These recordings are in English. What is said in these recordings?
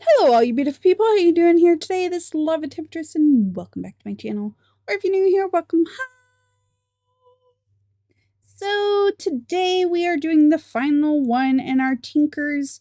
Hello all you beautiful people, how you doing here today? This is Love Temptress and welcome back to my channel. Or if you're new here, welcome. Hi! So today we are doing the final one in our Tinker's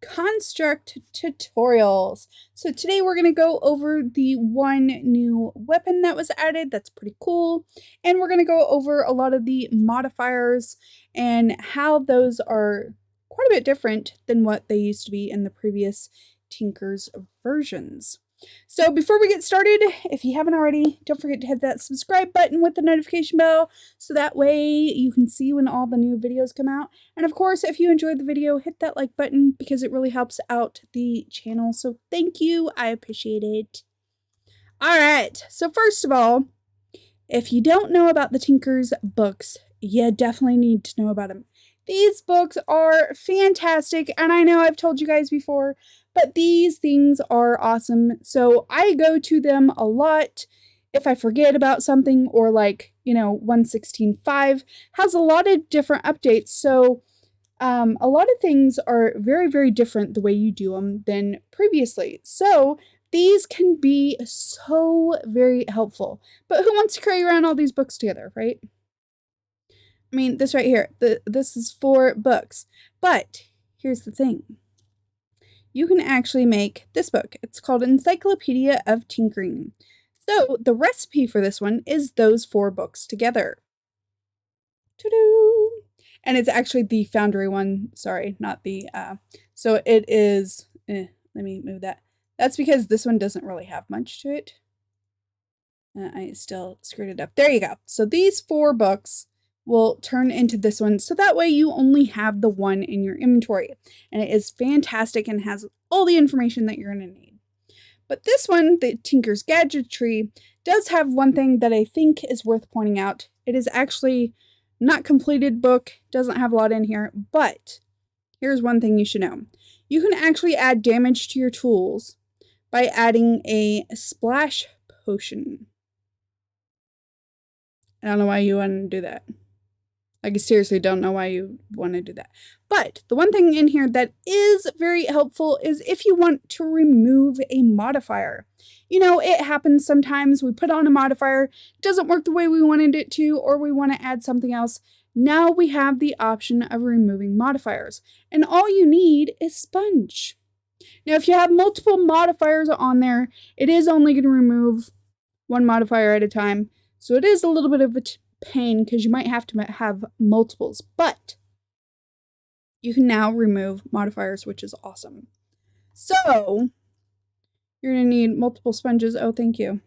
Construct tutorials. So today we're going to go over the one new weapon that was added. That's pretty cool. And we're going to go over a lot of the modifiers and how those are quite a bit different than what they used to be in the previous Tinker's versions. So before we get started, if you haven't already, don't forget to hit that subscribe button with the notification bell so that way you can see when all the new videos come out. And of course, if you enjoyed the video, hit that like button because it really helps out the channel. So thank you. I appreciate it. All right. So first of all, if you don't know about the Tinker's books, you definitely need to know about them. These books are fantastic, and I know I've told you guys before, but these things are awesome. So I go to them a lot if I forget about something, or like, 116.5 has a lot of different updates. So a lot of things are very, very different the way you do them than previously. So these can be so very helpful. But who wants to carry around all these books together, right? I mean, this right here, this is 4 books. But here's the thing. You can actually make this book. It's called Encyclopedia of Tinkering. So the recipe for this one is those 4 books together. Ta-doo! And it's actually the Foundry one. Sorry, not the, so it is, let me move that. That's because this one doesn't really have much to it. I still screwed it up. There you go. So these 4 books will turn into this one, so that way you only have the one in your inventory, and it is fantastic and has all the information that you're going to need. But this one, the Tinker's Gadgetry, does have one thing that I think is worth pointing out. It is actually not completed book, doesn't have a lot in here, but here's one thing you should know. You can actually add damage to your tools by adding a splash potion. I don't know why you want to do that. I seriously don't know why you want to do that. But the one thing in here that is very helpful is if you want to remove a modifier. It happens sometimes we put on a modifier, doesn't work the way we wanted it to, or we want to add something else. Now we have the option of removing modifiers. And all you need is sponge. Now, if you have multiple modifiers on there, it is only going to remove one modifier at a time. So it is a little bit of a pain because you might have to have multiples, but you can now remove modifiers, which is awesome. So you're going to need multiple sponges. Oh, thank you.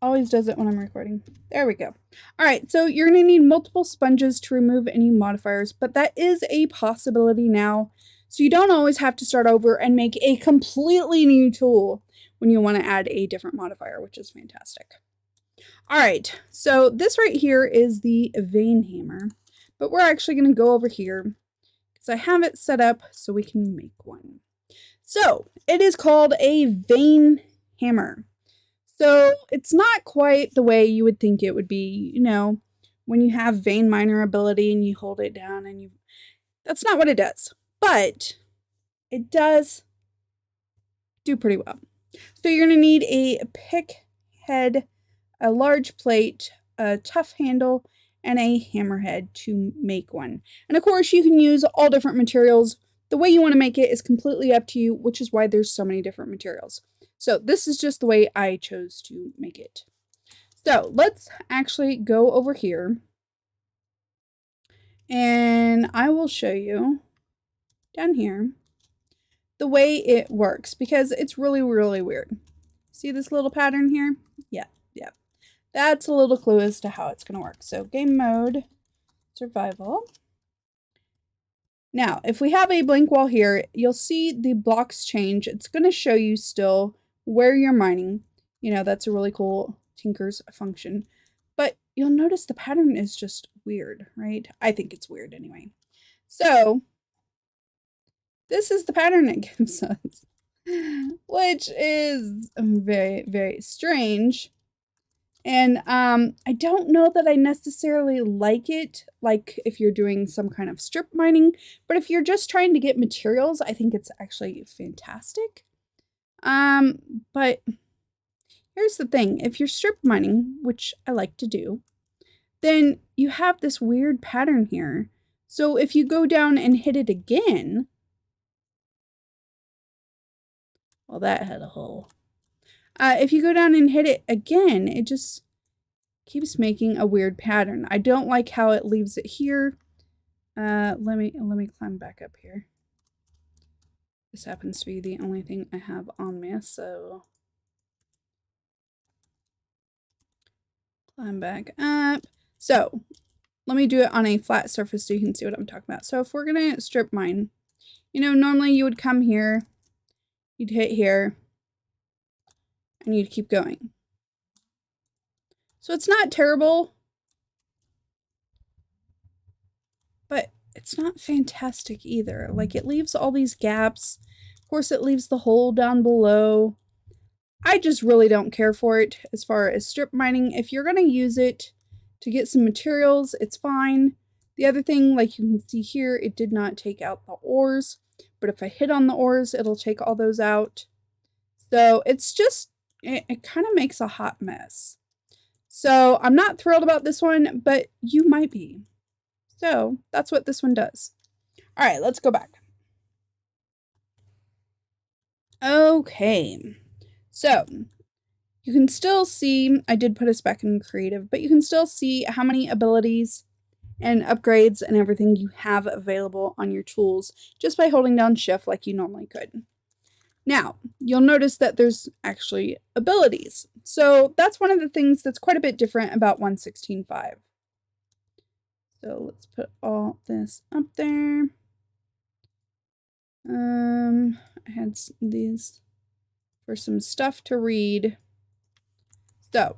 Always does it when I'm recording. There we go. All right, so you're going to need multiple sponges to remove any modifiers, but that is a possibility now. So you don't always have to start over and make a completely new tool when you want to add a different modifier, which is fantastic. All right, so this right here is the vein hammer, but we're actually going to go over here because I have it set up so we can make one. So it is called a vein hammer. So it's not quite the way you would think it would be, when you have vein miner ability and you hold it down and that's not what it does, but it does do pretty well. So you're going to need a pick head, a large plate, a tough handle, and a hammerhead to make one. And of course, you can use all different materials. The way you want to make it is completely up to you, which is why there's so many different materials. So this is just the way I chose to make it. So let's actually go over here, and I will show you down here the way it works, because it's really, really weird. See this little pattern here? Yeah. That's a little clue as to how it's going to work. So game mode, survival. Now, if we have a blank wall here, you'll see the blocks change. It's going to show you still where you're mining. That's a really cool Tinker's function. But you'll notice the pattern is just weird, right? I think it's weird anyway. So this is the pattern it gives us, which is very, very strange. And I don't know that I necessarily like it, like if you're doing some kind of strip mining, but if you're just trying to get materials, I think it's actually fantastic. But here's the thing, if you're strip mining, which I like to do, then you have this weird pattern here. So if you go down and hit it again, well, that had a hole. If you go down and hit it again, it just keeps making a weird pattern. I don't like how it leaves it here. Let me climb back up here. This happens to be the only thing I have on me, so climb back up. So let me do it on a flat surface so you can see what I'm talking about. So if we're gonna strip mine, you know, normally you would come here, you'd hit here, and you'd keep going. So it's not terrible, but it's not fantastic either. Like, it leaves all these gaps. Of course, it leaves the hole down below. I just really don't care for it as far as strip mining. If you're going to use it to get some materials, it's fine. The other thing, like you can see here, it did not take out the ores. But if I hit on the ores, it'll take all those out. So it's just, it kind of makes a hot mess. So I'm not thrilled about this one, but you might be. So that's what this one does. All right, let's go back. Okay, so you can still see, I did put us back in creative, but you can still see how many abilities and upgrades and everything you have available on your tools just by holding down shift like you normally could. Now, you'll notice that there's actually abilities. So that's one of the things that's quite a bit different about 1.16.5. So let's put all this up there. I had these for some stuff to read. So,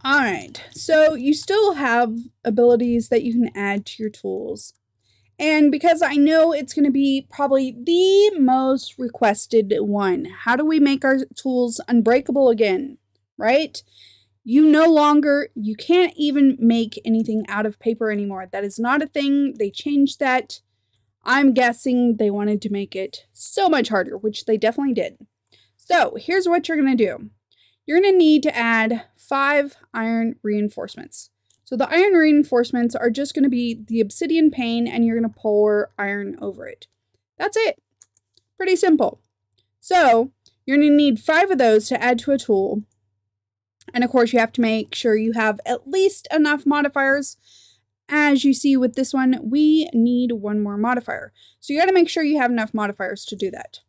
all right. So you still have abilities that you can add to your tools. And because I know it's going to be probably the most requested one, how do we make our tools unbreakable again, right? You can't even make anything out of paper anymore. That is not a thing. They changed that. I'm guessing they wanted to make it so much harder, which they definitely did. So here's what you're going to do. You're going to need to add 5 iron reinforcements. So the iron reinforcements are just going to be the obsidian pane, and you're going to pour iron over it. That's it. Pretty simple. So you're going to need 5 of those to add to a tool. And of course, you have to make sure you have at least enough modifiers. As you see with this one, we need 1 more modifier. So you got to make sure you have enough modifiers to do that.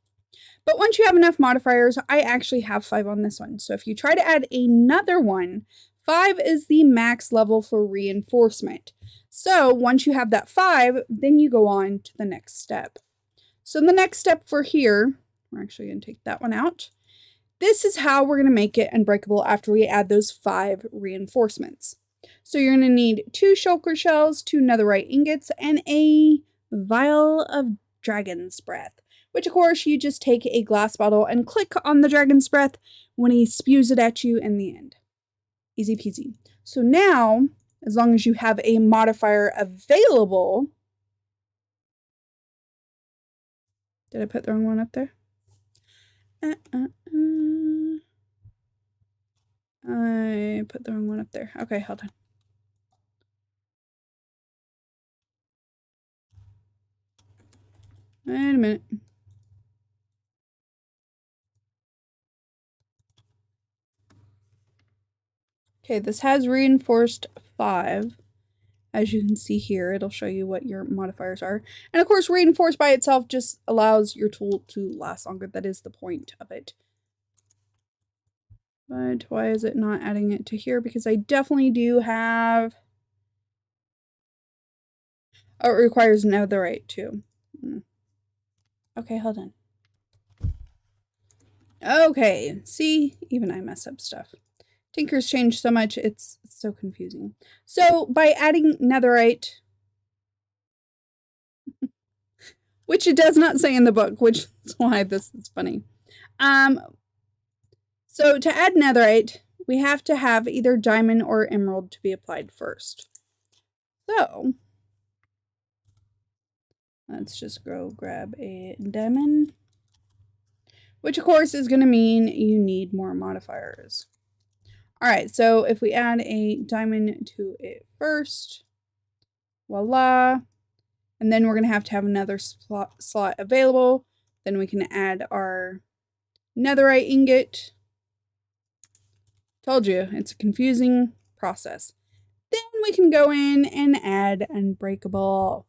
But once you have enough modifiers, I actually have 5 on this one. So if you try to add another one, 5 is the max level for reinforcement. So once you have that 5, then you go on to the next step. So the next step for here, we're actually going to take that one out. This is how we're going to make it unbreakable after we add those 5 reinforcements. So you're going to need 2 shulker shells, 2 netherite ingots, and a vial of dragon's breath. Which, of course, you just take a glass bottle and click on the dragon's breath when he spews it at you in the end. Easy peasy. So now, as long as you have a modifier available... Did I put the wrong one up there? I put the wrong one up there. Okay, hold on. Wait a minute. Okay, this has reinforced 5. As you can see here, it'll show you what your modifiers are. And of course, reinforced by itself just allows your tool to last longer. That is the point of it. But why is it not adding it to here? Because I definitely do have... Oh, it requires netherite too. Okay, hold on. Okay, see? Even I mess up stuff. Tinker's changed so much, it's so confusing. So, by adding netherite, which it does not say in the book, which is why this is funny. So to add netherite, we have to have either diamond or emerald to be applied first. So let's just go grab a diamond, which of course is going to mean you need more modifiers. All right, so if we add a diamond to it first, voila, and then we're going to have another slot available. Then we can add our netherite ingot. Told you, it's a confusing process. Then we can go in and add Unbreakable.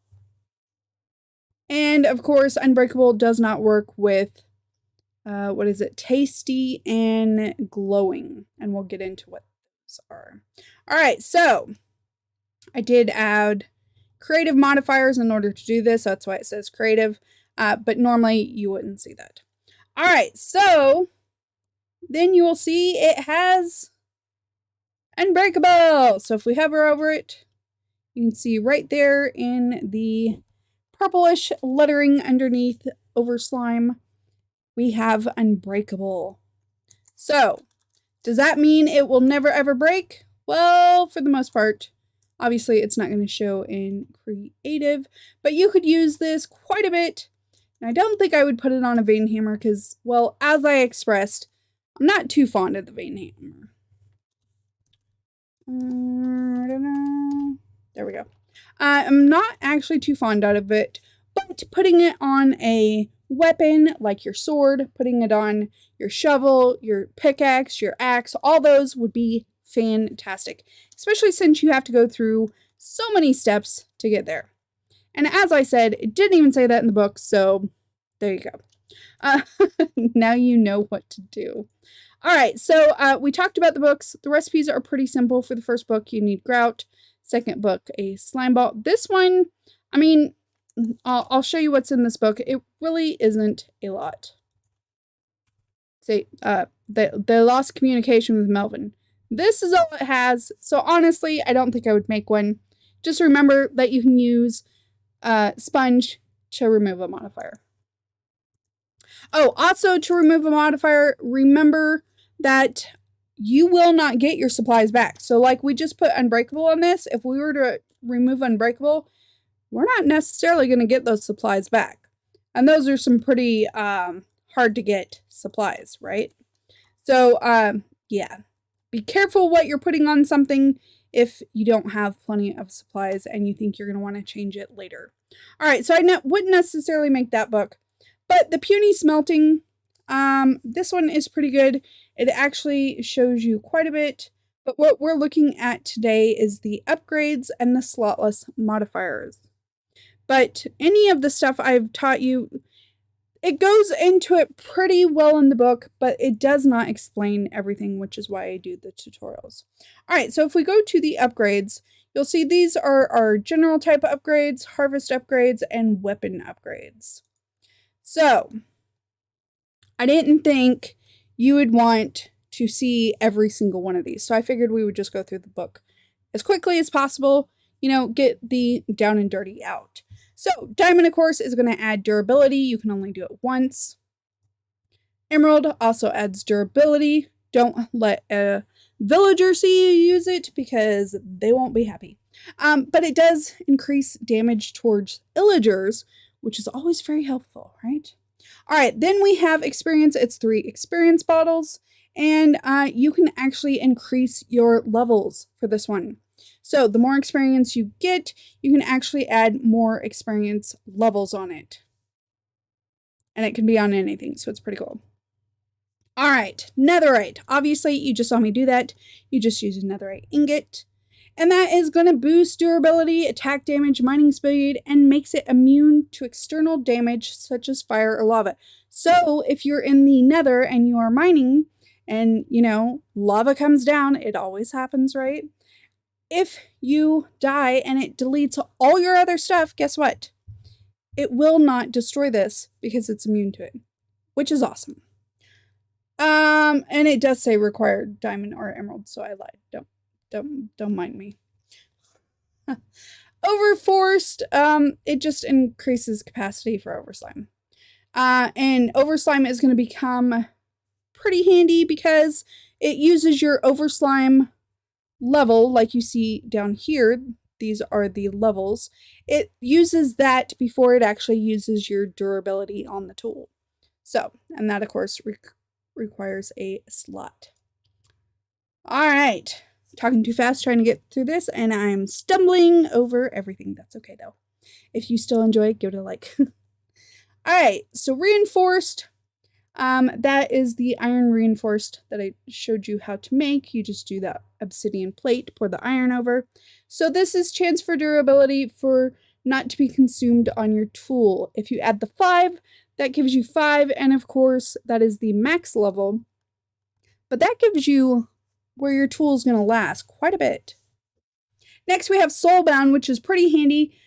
And of course, Unbreakable does not work with, what is it? Tasty and glowing. And we'll get into what those are. All right, so I did add creative modifiers in order to do this. That's why it says creative. But normally you wouldn't see that. All right, so then you will see it has Unbreakable. So if we hover over it, you can see right there in the purplish lettering underneath over slime, we have Unbreakable. So does that mean it will never ever break? Well, for the most part. Obviously, it's not going to show in creative, but you could use this quite a bit. And I don't think I would put it on a vein hammer because, well, as I expressed, I'm not too fond of the vein hammer. There we go. I'm not actually too fond of it, but putting it on a weapon like your sword, putting it on your shovel, your pickaxe, your axe, all those would be fantastic, especially since you have to go through so many steps to get there. And as I said, it didn't even say that in the book, so there you go. Now you know what to do. All right, so we talked about the books. The recipes are pretty simple. For the first book, you need grout. Second book, a slime ball. This one, I mean, I'll show you what's in this book. It really isn't a lot. Say, they lost communication with Melvin. This is all it has. So honestly, I don't think I would make one. Just remember that you can use sponge to remove a modifier. Oh, also to remove a modifier, remember that you will not get your supplies back. So like we just put Unbreakable on this. If we were to remove Unbreakable, we're not necessarily going to get those supplies back. And those are some pretty hard to get supplies, right? So yeah, be careful what you're putting on something if you don't have plenty of supplies and you think you're going to want to change it later. All right, so I wouldn't necessarily make that book. But the puny smelting, this one is pretty good. It actually shows you quite a bit. But what we're looking at today is the upgrades and the slotless modifiers. But any of the stuff I've taught you, it goes into it pretty well in the book, but it does not explain everything, which is why I do the tutorials. All right, so if we go to the upgrades, you'll see these are our general type upgrades, harvest upgrades, and weapon upgrades. So, I didn't think you would want to see every single one of these. So I figured we would just go through the book as quickly as possible, you know, get the down and dirty out. So diamond, of course, is going to add durability. You can only do it once. Emerald also adds durability. Don't let a villager see you use it because they won't be happy. But it does increase damage towards illagers, which is always very helpful, right? All right, then we have experience. It's 3 experience bottles, and you can actually increase your levels for this one. So the more experience you get, you can actually add more experience levels on it. And it can be on anything, so it's pretty cool. All right, netherite. Obviously, you just saw me do that. You just use a netherite ingot. And that is going to boost durability, attack damage, mining speed, and makes it immune to external damage such as fire or lava. So if you're in the nether and you are mining and, you know, lava comes down, it always happens, right? If you die and it deletes all your other stuff, guess what? It will not destroy this because it's immune to it, which is awesome. And it does say required diamond or emerald, so I lied. Don't mind me. Overforced, it just increases capacity for overslime. And overslime is going to become pretty handy because it uses your over slime level, like you see down here. These are the levels. It uses that before it actually uses your durability on the tool. So, and that of course requires a slot. All right, talking too fast trying to get through this, and I'm stumbling over everything. That's okay though. If you still enjoy it, give it a like. All right, so reinforced. That is the iron reinforced that I showed you how to make. You just do that obsidian plate, pour the iron over. So this is chance for durability for not to be consumed on your tool. If you add the 5, that gives you 5, and of course that is the max level. But that gives you where your tool is going to last quite a bit. Next we have Soulbound, which is pretty handy.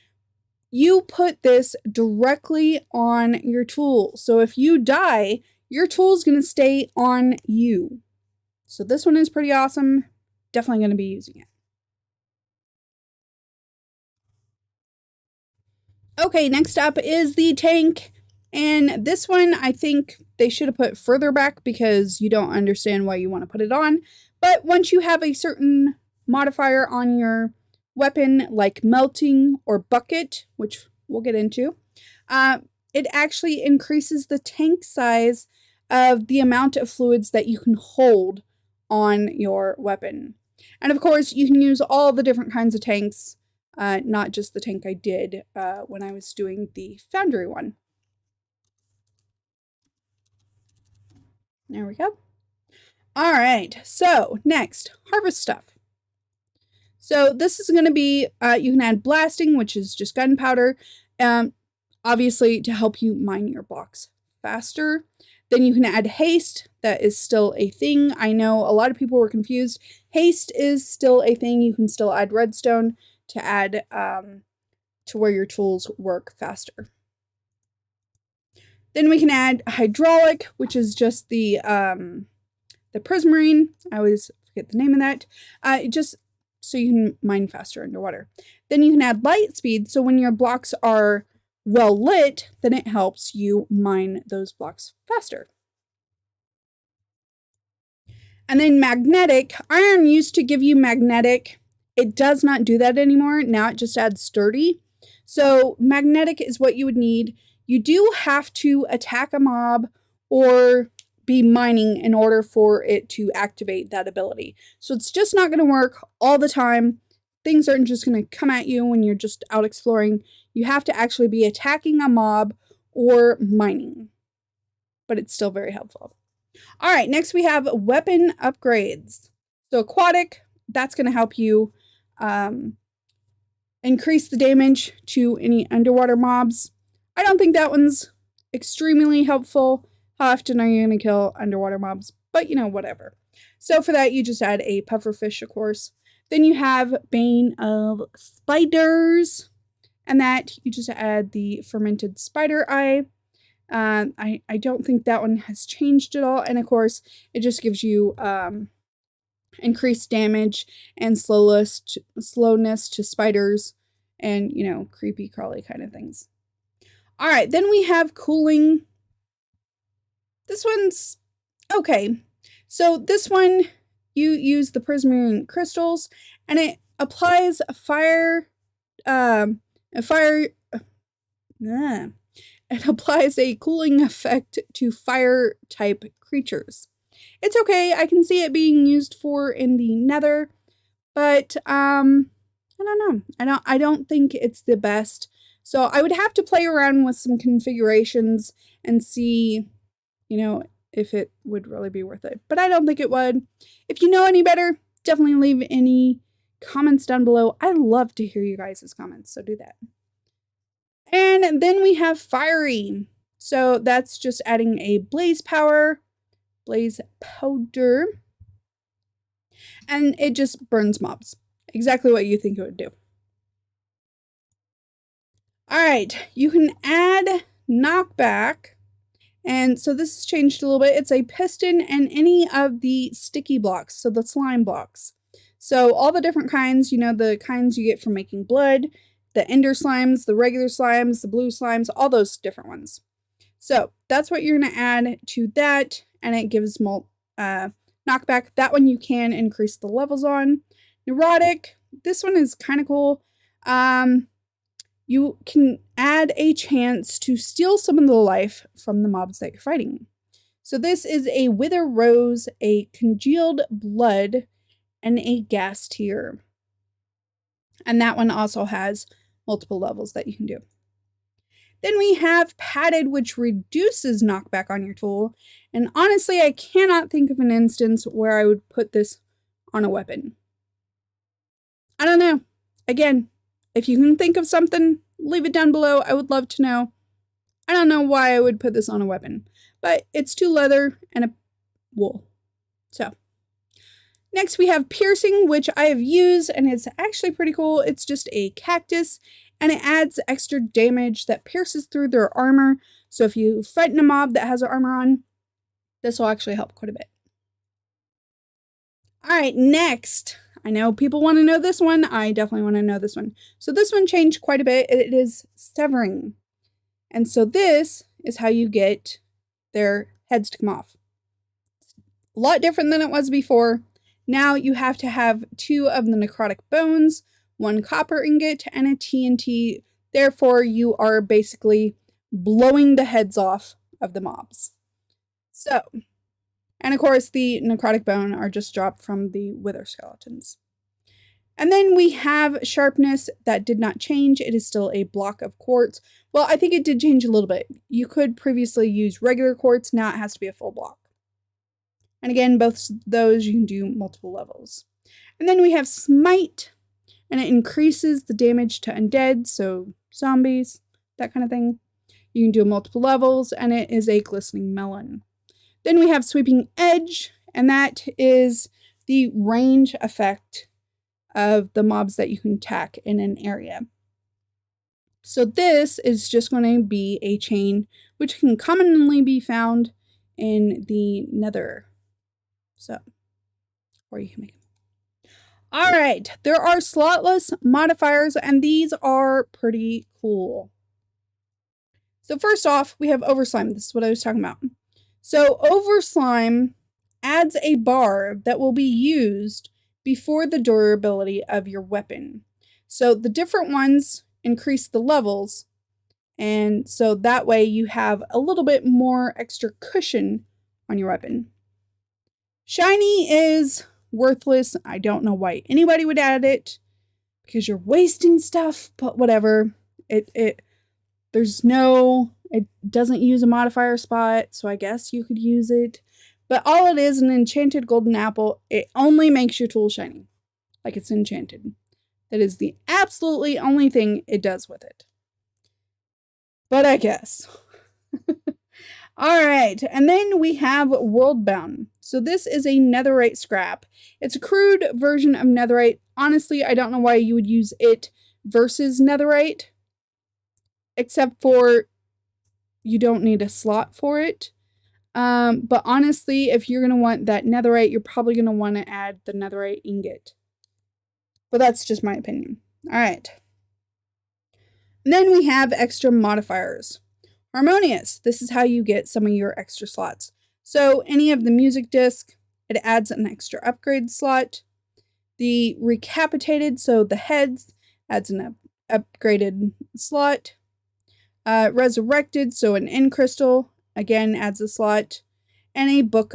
You put this directly on your tool. So if you die, your tool is going to stay on you. So this one is pretty awesome. Definitely going to be using it. Okay, next up is the tank. And this one, I think they should have put further back because you don't understand why you want to put it on. But once you have a certain modifier on your weapon, like melting or bucket, which we'll get into, it actually increases the tank size of the amount of fluids that you can hold on your weapon. And of course, you can use all the different kinds of tanks, not just the tank I did when I was doing the Foundry one. There we go. All right, so next, harvest stuff. So this is going to be, you can add blasting, which is just gunpowder, obviously to help you mine your blocks faster. Then you can add haste. That is still a thing. I know a lot of people were confused. Haste is still a thing. You can still add redstone to add to where your tools work faster. Then we can add hydraulic, which is just the prismarine. I always forget the name of that. Just so you can mine faster underwater. Then you can add light speed, so when your blocks are well lit, then it helps you mine those blocks faster. And then magnetic. Iron used to give you magnetic. It does not do that anymore. Now it just adds sturdy. So magnetic is what you would need. You do have to attack a mob or be mining in order for it to activate that ability. So it's just not going to work all the time. Things aren't just going to come at you when you're just out exploring. You have to actually be attacking a mob or mining. But it's still very helpful. All right, next we have weapon upgrades. So aquatic, that's going to help you increase the damage to any underwater mobs. I don't think that one's extremely helpful. How often are you going to kill underwater mobs? But, you know, whatever. So for that, you just add a pufferfish, of course. Then you have Bane of Spiders. And that, you just add the fermented spider eye. I don't think that one has changed at all. And, of course, it just gives you increased damage and slowness to spiders and, you know, creepy crawly kind of things. All right, then we have cooling. This one's okay. So this one, you use the prismarine crystals, and it applies a fire. It applies a cooling effect to fire type creatures. It's okay. I can see it being used for in the Nether, but I don't know. I don't think it's the best. So I would have to play around with some configurations and see, you know, if it would really be worth it. But I don't think it would. If you know any better, definitely leave any comments down below. I love to hear you guys' comments, so do that. And then we have fiery. So that's just adding a blaze powder. And it just burns mobs. Exactly what you think it would do. All right, you can add knockback. And so this has changed a little bit. It's a piston and any of the sticky blocks, so the slime blocks. So all the different kinds, you know, the kinds you get from making blood, the ender slimes, the regular slimes, the blue slimes, all those different ones. So that's what you're going to add to that. and it gives knockback. That one you can increase the levels on. Neurotic, this one is kind of cool. You can add a chance to steal some of the life from the mobs that you're fighting. So this is a Wither Rose, a Congealed Blood, and a Gas Tear. And that one also has multiple levels that you can do. Then we have Padded, which reduces knockback on your tool. And honestly, I cannot think of an instance where I would put this on a weapon. I don't know. Again, if you can think of something, leave it down below. I would love to know. I don't know why I would put this on a weapon, but it's 2 leather and a wool. So next we have Piercing, which I have used, and it's actually pretty cool. It's just a cactus, and it adds extra damage that pierces through their armor. So if you fight in a mob that has armor on, this will actually help quite a bit. All right, next. I know people want to know this one. I definitely want to know this one. So this one changed quite a bit. It is Severing. And so this is how you get their heads to come off. A lot different than it was before. Now you have to have 2 of the necrotic bones, 1 copper ingot, and a TNT. Therefore, you are basically blowing the heads off of the mobs. So, and of course, the necrotic bone are just dropped from the wither skeletons. And then we have Sharpness. That did not change. It is still a block of quartz. Well, I think it did change a little bit. You could previously use regular quartz. Now it has to be a full block. And again, both those you can do multiple levels. And then we have Smite, and it increases the damage to undead, so zombies, that kind of thing. You can do multiple levels, and it is a glistening melon. Then we have Sweeping Edge, and that is the range effect of the mobs that you can attack in an area. So this is just going to be a chain which can commonly be found in the Nether. So, or you can make them. All right, there are slotless modifiers, and these are pretty cool. So first off, we have Overslime. This is what I was talking about. So Overslime adds a bar that will be used before the durability of your weapon. So the different ones increase the levels, and so that way you have a little bit more extra cushion on your weapon. Shiny is worthless. I don't know why anybody would add it, because you're wasting stuff, but whatever. It doesn't use a modifier spot, so I guess you could use it. But all it is, an enchanted golden apple. It only makes your tool shiny. Like it's enchanted. That is the absolutely only thing it does with it. But I guess. Alright, and then we have Worldbound. So this is a netherite scrap. It's a crude version of netherite. Honestly, I don't know why you would use it versus netherite. Except for you don't need a slot for it. But honestly, if you're going to want that netherite, you're probably going to want to add the netherite ingot. But that's just my opinion. Alright. Then we have extra modifiers. Harmonious. This is how you get some of your extra slots. So any of the music disc, it adds an extra upgrade slot. The Recapitated, so the heads, adds an upgraded slot. Resurrected, so an end crystal, again adds a slot. And a book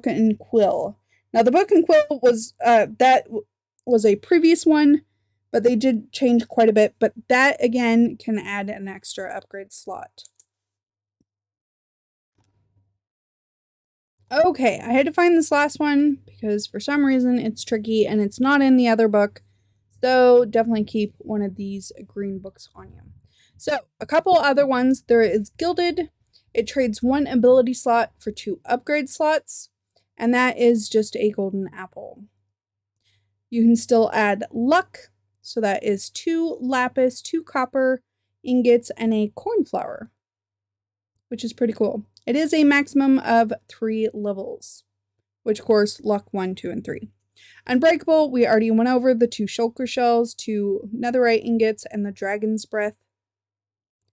and quill. Now the book and quill was that was a previous one, but they did change quite a bit. But that again can add an extra upgrade slot. Okay, I had to find this last one because for some reason it's tricky and it's not in the other book. So definitely keep one of these green books on you. So a couple other ones. There is Gilded. It trades 1 ability slot for 2 upgrade slots, and that is just a golden apple. You can still add Luck, so that is 2 lapis, 2 copper ingots, and a cornflower, which is pretty cool. It is a maximum of 3 levels, which of course Luck 1, 2, and 3. Unbreakable, we already went over the 2 shulker shells, 2 netherite ingots, and the dragon's breath.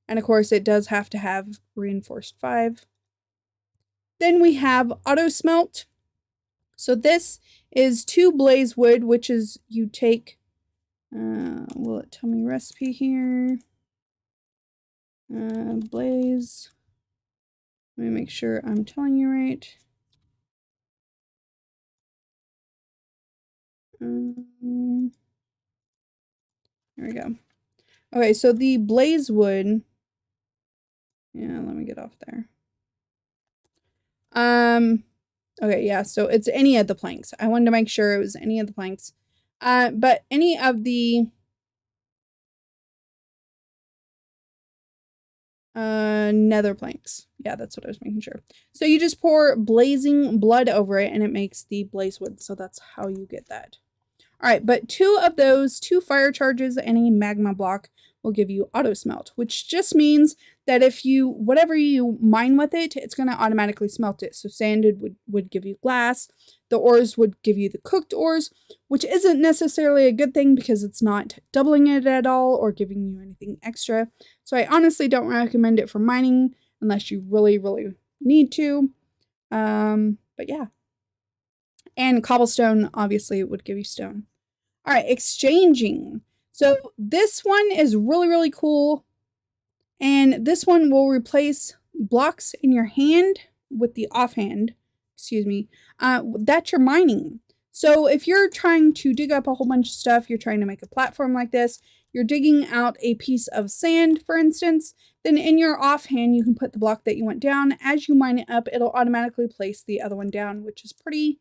And of course, it does have to have reinforced 5. Then we have Autosmelt. So this is 2 blaze wood, which is you take, will it tell me recipe here? Blaze. Let me make sure I'm telling you right. There we go. Okay, so the blaze wood. Yeah, let me get off there. Okay, yeah, so it's any of the planks. I wanted to make sure it was any of the planks. But any of the nether planks. Yeah, that's what I was making sure. So you just pour blazing blood over it and it makes the blaze wood. So that's how you get that. All right, but 2 of those, 2 fire charges and a magma block will give you auto smelt, which just means that if you, whatever you mine with it, it's going to automatically smelt it. So sanded would give you glass. The ores would give you the cooked ores, which isn't necessarily a good thing because it's not doubling it at all or giving you anything extra. So I honestly don't recommend it for mining unless you really, really need to. But yeah. And cobblestone, obviously, would give you stone. All right, exchanging. So this one is really, really cool. And this one will replace blocks in your hand with the offhand, excuse me, that you're mining. So if you're trying to dig up a whole bunch of stuff, you're trying to make a platform like this, you're digging out a piece of sand, for instance, then in your offhand, you can put the block that you want down. As you mine it up, it'll automatically place the other one down, which is pretty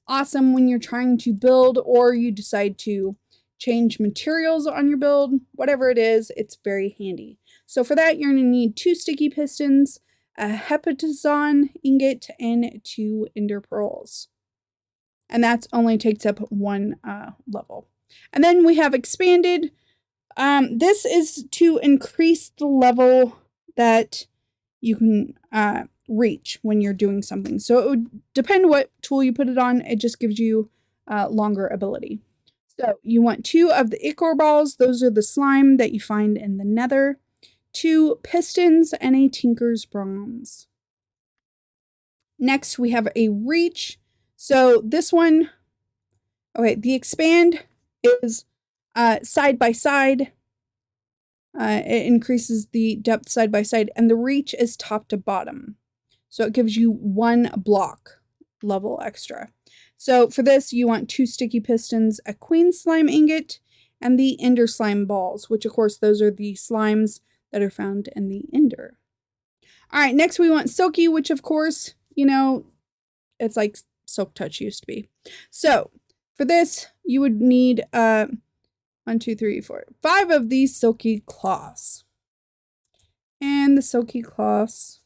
awesome when you're trying to build or you decide to change materials on your build. Whatever it is, it's very handy. So for that, you're going to need 2 sticky pistons, a hepatizon ingot, and 2 ender pearls. And that only takes up 1 level. And then we have expanded. This is to increase the level that you can reach when you're doing something. So it would depend what tool you put it on. It just gives you longer ability. So you want 2 of the ichor balls. Those are the slime that you find in the nether. 2 pistons and a tinker's bronze. Next we have a reach. So this one, okay, the expand is side by side. It increases the depth side by side, and the reach is top to bottom. So it gives you 1 block level extra. So for this, you want 2 sticky pistons, a queen slime ingot, and the ender slime balls, which of course those are the slimes that are found in the ender. All right, next we want silky, which of course, you know, it's like Silk Touch used to be. So for this, you would need 1, 2, 3, 4, 5 of these silky cloths. And the silky cloths.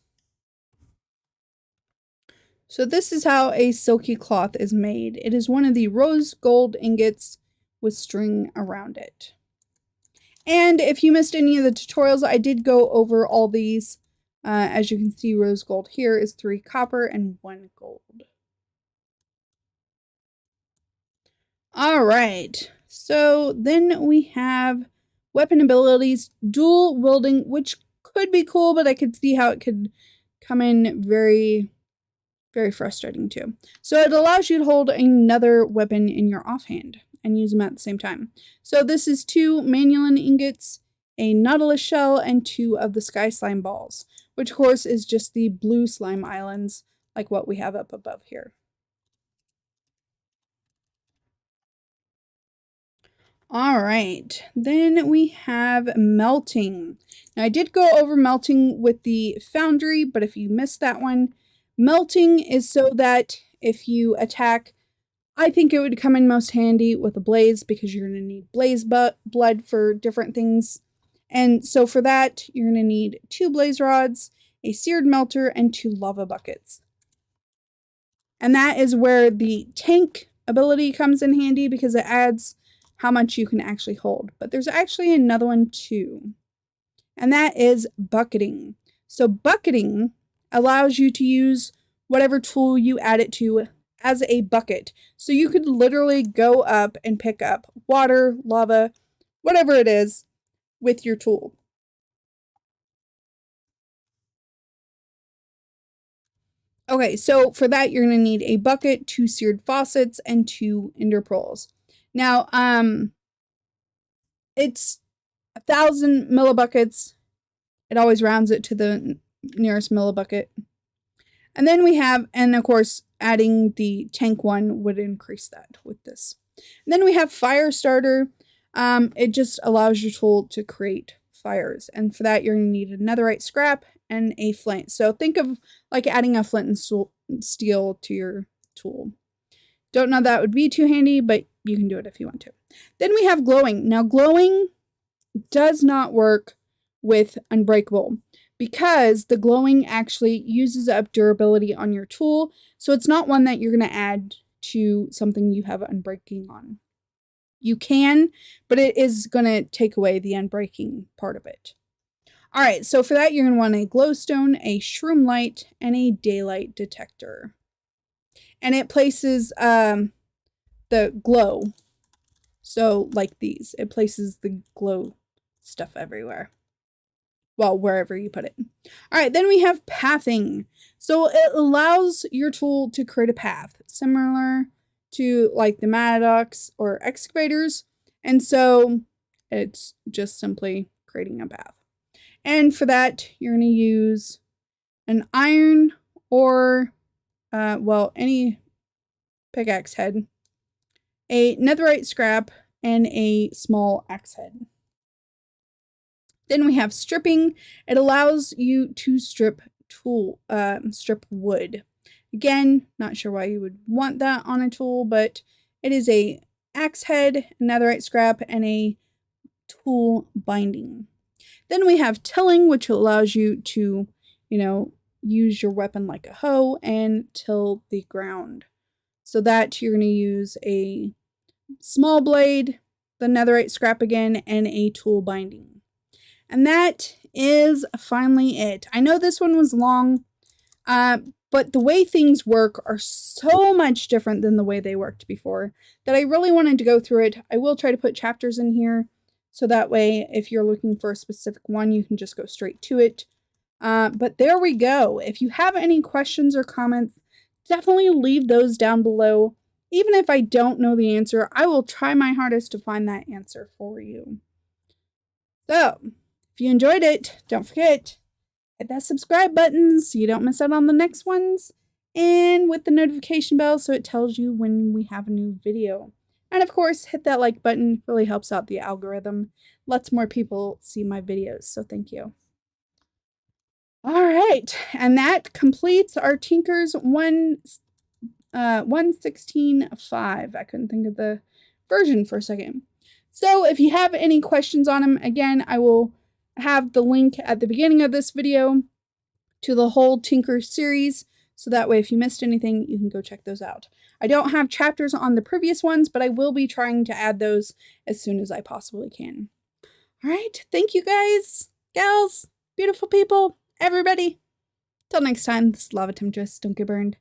So this is how a silky cloth is made. It is one of the rose gold ingots with string around it. And if you missed any of the tutorials, I did go over all these. As you can see, rose gold here is 3 copper and 1 gold. All right, so then we have weapon abilities, dual wielding, which could be cool, but I could see how it could come in very, very frustrating too. So it allows you to hold another weapon in your offhand and use them at the same time. So this is 2 Manulan ingots, a Nautilus shell, and 2 of the sky slime balls, which of course is just the blue slime islands like what we have up above here. All right, then we have melting. Now I did go over melting with the foundry, but if you missed that one, melting is so that if you attack, I think it would come in most handy with a blaze because you're going to need blaze blood for different things. And so for that, you're going to need 2 blaze rods, a seared melter, and 2 lava buckets. And that is where the tank ability comes in handy because it adds how much you can actually hold. But there's actually another one too, and that is bucketing. So bucketing allows you to use whatever tool you add it to as a bucket. So you could literally go up and pick up water, lava, whatever it is with your tool. Okay, so for that, you're going to need a bucket, 2 seared faucets, and 2 ender pearls. Now, it's 1,000 millibuckets. It always rounds it to the nearest millibucket. And then we have, and of course, adding the tank one would increase that with this. And then we have fire starter. It just allows your tool to create fires. And for that, you're going to need a netherite scrap and a flint. So think of like adding a flint and steel to your tool. Don't know that would be too handy, but you can do it if you want to. Then we have glowing. Now, glowing does not work with Unbreakable because the glowing actually uses up durability on your tool. So it's not one that you're going to add to something you have unbreaking on. You can, but it is going to take away the unbreaking part of it. All right, so for that, you're going to want a glowstone, a shroom light, and a daylight detector. And it places the glow. So like these, it places the glow stuff everywhere. Well, wherever you put it. All right, then we have pathing. So it allows your tool to create a path similar to like the Maddox or excavators. And so it's just simply creating a path. And for that, you're going to use an iron or, well, any pickaxe head, a netherite scrap, and a small axe head. Then we have stripping. It allows you to strip wood. Again, not sure why you would want that on a tool, but it is a axe head, netherite scrap, and a tool binding. Then we have tilling, which allows you to, use your weapon like a hoe and till the ground. So that you're going to use a small blade, the netherite scrap again, and a tool binding. And that is finally it. I know this one was long, but the way things work are so much different than the way they worked before that I really wanted to go through it. I will try to put chapters in here, so that way if you're looking for a specific one, you can just go straight to it. But there we go. If you have any questions or comments, definitely leave those down below. Even if I don't know the answer, I will try my hardest to find that answer for you. So, if you enjoyed it, don't forget, hit that subscribe button so you don't miss out on the next ones. And with the notification bell so it tells you when we have a new video. And of course, hit that like button. It really helps out the algorithm. Lets more people see my videos. So thank you. All right. And that completes our Tinker's 1.16.5. I couldn't think of the version for a second. So if you have any questions on them, again, I will have the link at the beginning of this video to the whole Tinker series. So that way, if you missed anything, you can go check those out. I don't have chapters on the previous ones, but I will be trying to add those as soon as I possibly can. All right. Thank you guys, gals, beautiful people, everybody. Till next time, this is Lava Temptress. Don't get burned.